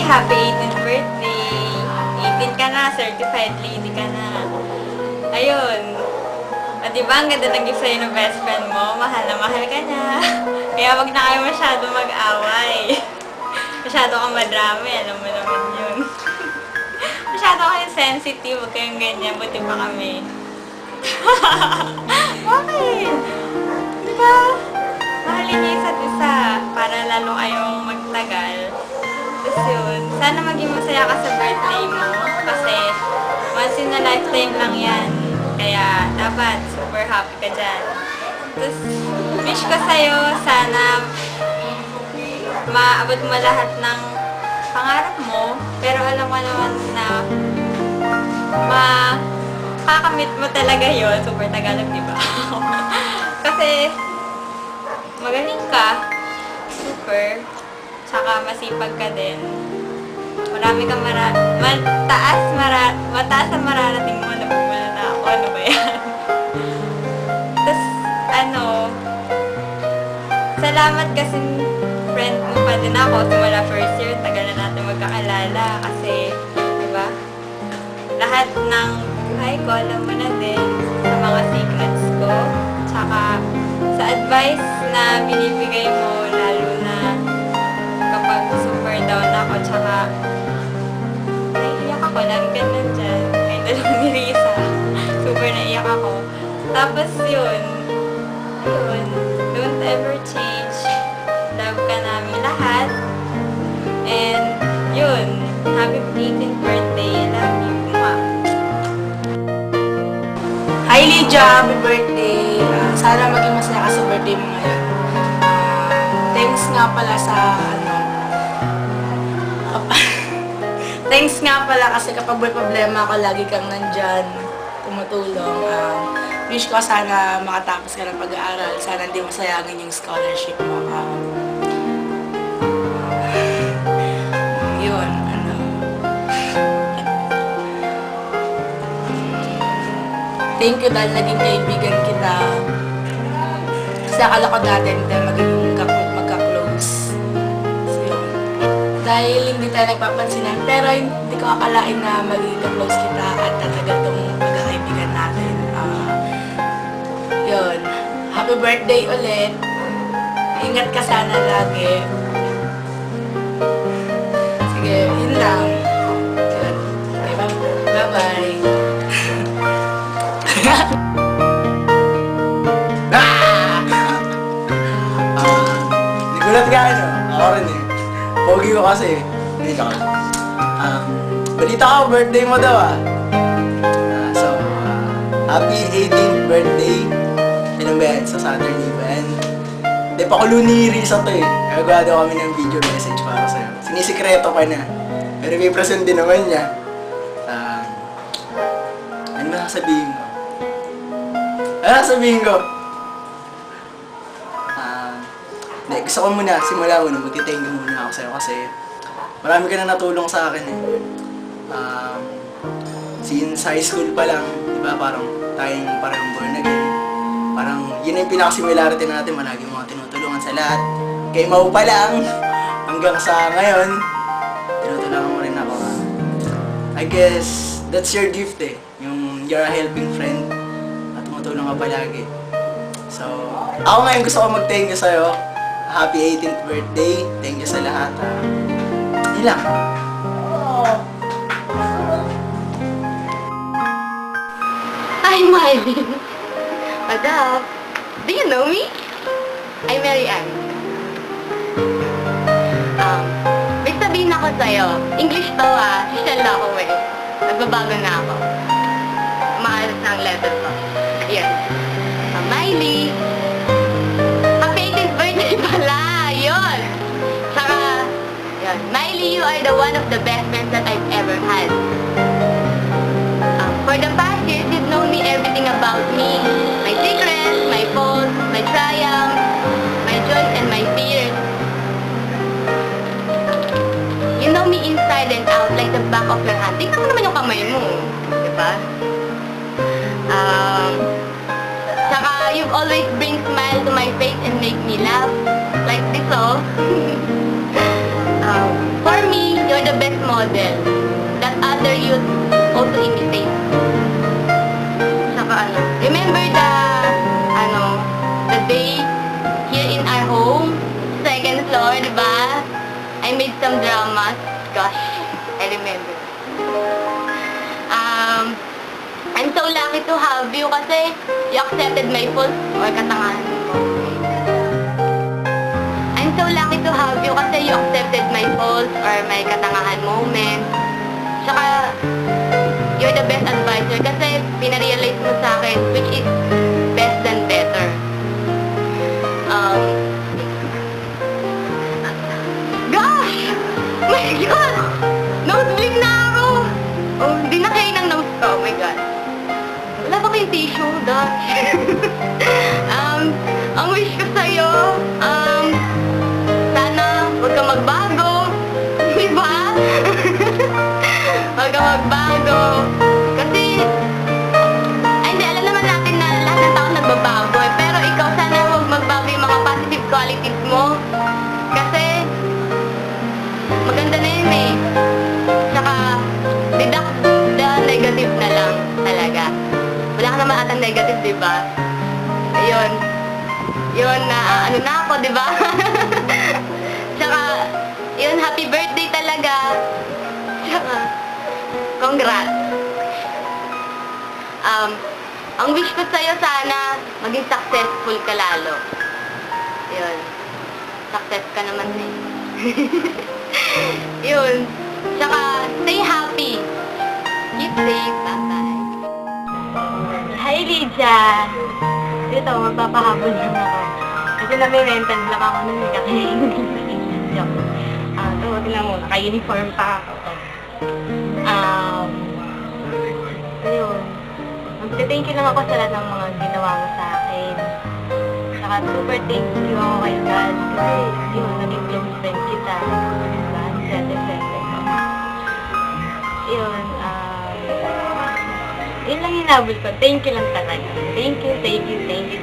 Happy 18th birthday! 18 ka na, certified lady ka na. Ayun. O diba, ang ganda ng gift sa'yo ng best friend mo? Mahal na mahal ka na. Kaya wag na kayo masyado mag-away. Masyado kang madrami, alam mo naman yun. Masyado kayong sensitive, huwag kayong ganyan, buti pa kami. Bakit? Diba? Mahalin niyo isa't isa para lalo kayong magtagal. Tapos yun, sana maging masaya ka sa birthday mo kasi once in a lifetime lang yan. Kaya dapat super happy ka dyan. Tapos wish ko sa'yo, sana maabot mo lahat ng pangarap mo. Pero alam mo naman na makakamit mo talaga yun. Super Tagalog, diba? Kasi magaling ka. Super. Tsaka masipag ka din. Marami kang mataas ang mararating mo. Nabumula na ako. Ano ba yan? Tapos, salamat kasi friend mo pa din ako. Simula first year, tagal na natin magkakalala. Kasi, diba? Lahat ng buhay ko, alam mo na din sa mga secrets ko. Tsaka, sa advice na binibigay mo, lalo na kapag super down ako, tsaka naiiyak ako, lagi ka nandyan. Kahit alam ni Risa, super naiyak ako. Tapos yun, don't ever change. Love ka namin lahat. And yun, happy 18th birthday. I love you. Mwah. Hi Lydia, happy birthday. Sana maging masaya ka sa birthday mo ngayon. Thanks nga pala sa thanks nga pala kasi kapag may problema ako, lagi kang nandyan, tumutulong. Wish ko sana makatapos ka ng pag-aaral. Sana hindi masayangin yung scholarship mo. Yun, thank you dahil naging kaibigan kita. Kasi akala ko dati hindi maging magka-close. So yun. Dahil hindi tayo nagpapansinan, pero hindi ko akalain na maging close kita at tatagal itong magkakaibigan natin. Yun. Happy birthday ulit. Ingat ka sana lagi. Sige, yun lang. Yun. Okay, bye-bye. Nagulat ka ako rin eh. Pogi ko kasi. Hindi ka. Balita ko, birthday mo daw happy 18th birthday. Ilan ba yan? Sa Saturday ba yan? Hindi, pakulo ni Risa to eh. Nagagawa daw kami ng video message para sa'yo. Sinisikreto pa na. Pero may present din naman niya. Ano ba sasabihin ko? Gusto ko muna, simula muna, magti-thank you muna ako sa'yo kasi marami ka na natulong sa akin eh. Since high school pa lang, di ba, parang tayong parang born again. Parang yun yung pinaka-similarity natin, malagi mga tinutulungan sa lahat. Kay Mau pa lang, hanggang sa ngayon, tinutulungan mo rin ako. I guess, that's your gift eh. Yung you're a helping friend at tumutulong ka palagi. So, ako ngayon gusto ko mag-thank you sa'yo. Happy 18th birthday. Thank you sa lahat. Yun lang. Hi, Miley. What's up? Do you know me? I'm Mary Ann. May sabihin ako sa'yo. English to social na ako eh. Nagbabago na ako. Maalas na ang level ko. Ayun. Miley. Miley, you are the one of the best friends that I've ever had. For the past years, you've known me everything about me. My secrets, my faults, my triumphs, my joys and my fears. You know me inside and out like the back of your hand. Tingnan mo naman yung kamay mo. Diba? Tsaka, you've always bring smile to my face and make me laugh. Like this, oh. For me, you're the some dramas. Gosh, I remember. I'm so lucky to have you kasi you accepted my faults or katangahan ko. I'm so lucky to have you kasi you accepted my faults or my katangahan moments. Tsaka, you're the best advisor kasi pinarealize mo sa akin which is best than better. Gosh! My God! Nosebleed na ako! Oh, hindi na kayo ng nose ko. Oh my God. Wala ba kayong tissue, Gosh? Ang wish ko sa'yo, sana huwag kang magbago. Diba? Huwag kang magbago. Kasi, ay hindi, alam naman natin na lahat ng tao nagbabago eh. Pero ikaw sana huwag magbago yung mga positive qualities mo. Kasi, maganda na yun eh. Tsaka, deduct the negative na lang talaga. Wala ka naman atang negative, diba? Ayun. Yun, ano na ako, diba? Tsaka, yun, happy birthday talaga. Tsaka, congrats. Ang wish ko sa'yo sana, maging successful ka lalo. Yun. Success ka naman eh. Yun. Tsaka, stay happy. Keep safe. Bye-bye. Hi, Lydia. Dito, magpapahabol lang ako. Kasi nami-mental block ako nun kasi. Joke. So, tingnan mo, naka-uniform pa ako. Ayun. Magte-thank you lang ako sa lahat ng mga ginawa mo sa akin. Saka super thank you ako kay God kasi yun, naging close friend kita. Diba? Sete-sete ko. Yun, yun lang hinabol ko. Thank you lang talaga. Thank you, thank you, thank you.